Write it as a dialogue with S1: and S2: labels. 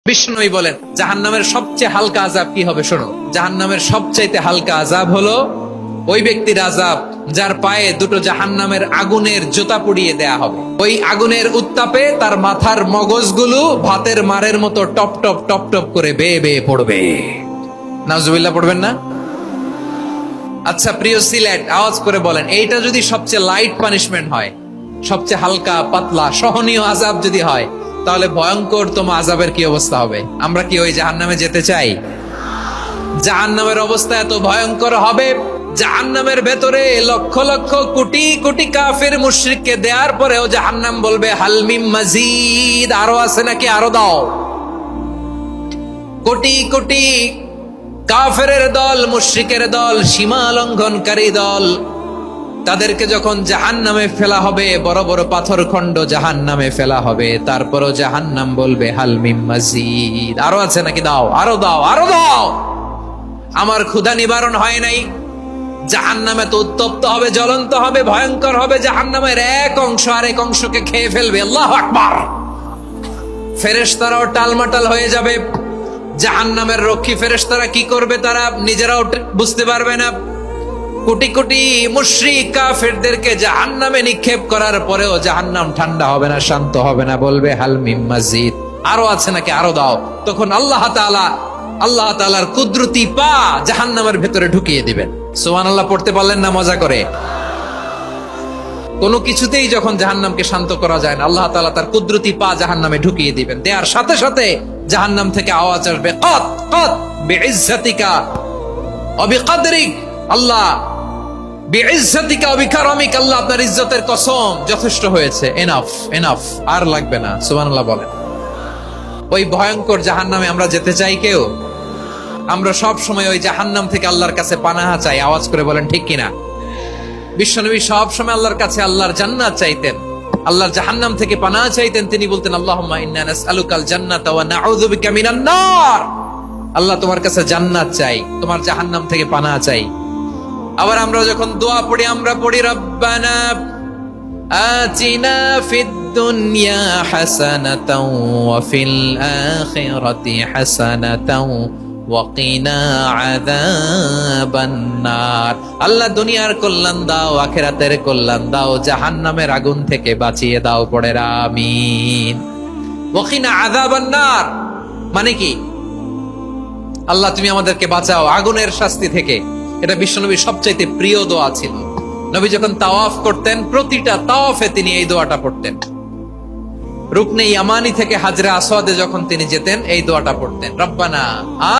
S1: বিষ্ণুই বলেন জাহান্নামের সবচেয়ে হালকা আযাব কি হবে শোনো। জাহান্নামের সবচাইতে হালকা আযাব হলো ওই ব্যক্তির আযাব যার পায়ে দুটো জাহান্নামের আগুনের জুতা পুড়িয়ে দেয়া হবে। ওই আগুনের উত্তাপে তার মাথার মগজগুলো ভাতের মারের মতো টপ টপ টপ টপ করে বেয়ে বেয়ে পড়বে। নাউজুবিল্লাহ পড়বেন না? আচ্ছা প্রিয় সিলেট, আওয়াজ করে বলেন, এইটা যদি সবচেয়ে লাইট পানিশমেন্ট হয়, সবচেয়ে হালকা পাতলা সহনীয় আযাব যদি হয়, তাহলে ভয়ঙ্কর তোমার আযাবের কি অবস্থা হবে? আমরা কি ওই জাহান্নামে যেতে চাই? জাহান্নামের অবস্থা এত ভয়ঙ্কর হবে, জাহান্নামের ভেতরে লক্ষ লক্ষ কোটি কোটি কাফের মুশরিককে দেওয়ার পরেও জাহান্নাম বলবে হালমিম মাজিদ, আরো আছে নাকি, আরো দাও। কোটি কোটি কাফেরের দল, মুশরিকের দল, সীমা লঙ্ঘনকারী দল, তাদেরকে যখন জাহান্নামে ফেলা হবে, বড় বড় পাথর খণ্ড জাহান্নামে ফেলা হবে, তারপরও জাহান্নাম বলবে হালমিম মাজিদ, আরো আছে নাকি, দাও, আরো দাও, আরো দাও। আমার ক্ষুধা নিবারণ হয় নাই। জাহান্নামে তো উত্তপ্ত হবে, জ্বলন্ত হবে, ভয়ঙ্কর হবে। জাহান্নামের এক অংশ আরেক অংশকে খেয়ে ফেলবে। আল্লাহু আকবার। ফেরেশতারাও টালমাটাল হয়ে যাবে। জাহান্নামের রক্ষী ফেরেশতারা কি করবে তারা নিজেরাও বুঝতে পারবে না। কোটি কোটি মুশরিক কাফেরদেরকে জাহান্নামে নিক্ষেপ করার পরেও জাহান্নাম ঠান্ডা হবে না, শান্ত হবে না, বলবে হাল মিম মাজিদ, আরো আছে নাকি, আরো দাও। তখন আল্লাহ তাআলার কুদরতি পা জাহান্নামের ভেতরে ঢুকিয়ে দিবেন। সুবহানাল্লাহ পড়তে পারলেন না মজা করে? কোনো কিছুতেই যখন জাহান্নামকে শান্ত করা যায় না, আল্লাহ তাআলা তার কুদরতি পা জাহান্নামে ঢুকিয়ে দিবেন। দেয়ার সাথে সাথে জাহান্নাম থেকে আওয়াজ আসবে, কত কত বিইজ্জাতিকা ওয়া বিকদরিক, আল্লাহ বিইজ্জাতিকা ওয়া বিকারামিক, আল্লাহ আপনার ইজ্জতের কসম, যথেষ্ট হয়েছে, এনাফ এনাফ, আর লাগবে না। সুবহানাল্লাহ বলেন। ওই ভয়ঙ্কর জাহান্নামে আমরা যেতে চাই কেউ? আমরা সব সময় ওই জাহান্নাম থেকে আল্লাহর কাছে পানাহা চাই। আওয়াজ করে বলেন ঠিক কিনা? বিশ্বনবী সব সময় আল্লাহর কাছে আল্লাহর জান্নাত চাইতেন, আল্লাহর জাহান্নাম থেকে পানাহা চাইতেন। তিনি বলতেন আল্লাহুম্মা ইন্না নাসআলুকাল জান্নাতা ওয়া নাউযু বিকা মিনান নার, আল্লাহ তোমার কাছে জান্নাত চাই, তোমার জাহান্নাম থেকে পানাহা চাই। আবার আমরা যখন দোয়া পড়ি, আমরা পড়ি রব্বানা আতিনা ফিদ দুনিয়া হাসানাতাও ওয়া ফিল আখিরাতি হাসানাতাও ওয়া কিনা আযাবান নার, আল্লাহ দুনিয়ার কল্যাণ দাও, আখিরাতের কল্যাণ দাও, জাহান্নামের আগুন থেকে বাঁচিয়ে দাও, পড়ে আমিন। ওয়া কিনা আযাবান নার মানে কি? আল্লাহ তুমি আমাদেরকে বাঁচাও আগুনের শাস্তি থেকে। এটা বিশ্বনবীর সবচাইতে প্রিয় দোয়া ছিল। নবী যখন তাওয়াফ করতেন, প্রতিটা তাওয়াফে তিনি এই দোয়াটা পড়তেন। রুকনে ইয়ামানি থেকে হাজরে আসওয়াদে যখন তিনি যেতেন, এই দোয়াটা পড়তেন, রব্বানা